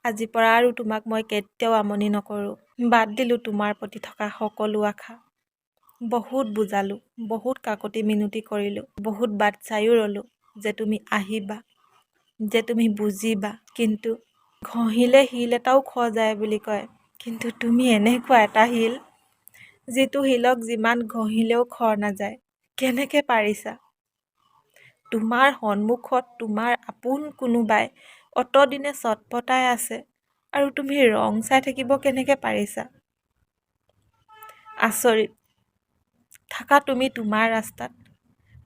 আজিৰ পৰা আৰু তোমাক মই কেতিয়াও আমনি নকৰোঁ। বাদ দিলোঁ তোমাৰ প্ৰতি থকা সকলো আশা। বহুত বুজালোঁ, বহুত কাকতি মিনতি কৰিলোঁ, বহুত বাট চায়ো ৰ'লোঁ যে তুমি আহিবা, যে তুমি বুজিবা। কিন্তু ঘঁহিলে শিল এটাও খজায় বুলি কয়, কিন্তু তুমি এনেকুৱা এটা শিল যিটো শিলক যিমান ঘঁহিলেও খৰ নাযায়। কেনেকৈ পাৰিছা? তোমাৰ সন্মুখত তোমাৰ আপোন কোনোবাই অতদিনে চটপটাই আছে আৰু তুমি ৰং চাই থাকিব কেনেকৈ পাৰিছা? আচৰিত। থাকা তুমি তোমাৰ ৰাস্তাত,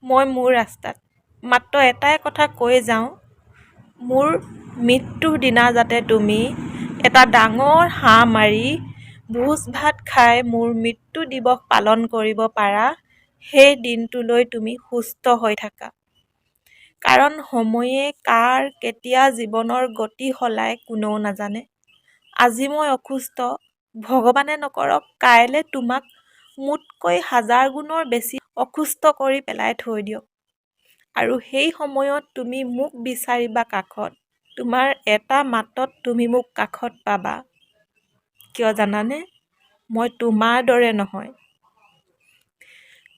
মই মোৰ ৰাস্তাত। মাত্ৰ এটাই কথা কৈ যাওঁ, মোৰ মৃত্যুৰ দিনা যাতে তুমি এটা ডাঙৰ হাঁহ মাৰি ভোজ ভাত খাই মোৰ মৃত্যু দিৱস পালন কৰিব পাৰা, সেই দিনটোলৈ তুমি সুস্থ হৈ থাকা। কাৰণ সময়ে কাৰ কেতিয়া জীৱনৰ গতি সলায় কোনেও নাজানে। আজি মই অসুস্থ, ভগৱানে নকৰক কাইলৈ তোমাক মোতকৈ 1000 গুণৰ বেছি অসুস্থ কৰি পেলাই থৈ দিয়ক। আৰু সেই সময়ত তুমি মোক বিচাৰিবা কাষত। তোমাৰ এটা মাতত তুমি মোক কাষত পাবা। কিয় জানানে? মই তোমাৰ দৰে নহয়।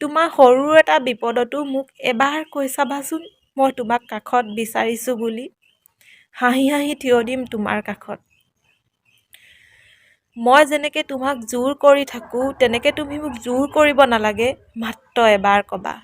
তোমাৰ সৰু এটা বিপদতো মোক এবাৰ কৈ চাবাচোন, মই তোমাক কাষত বিচাৰিছোঁ বুলি। হাঁহি হাঁহি থিয় দিম তোমাৰ কাষত। মই যেনেকৈ তোমাক জোৰ কৰি থাকোঁ, তেনেকৈ তুমি মোক জোৰ কৰিব নালাগে, মাত্ৰ এবাৰ ক'বা।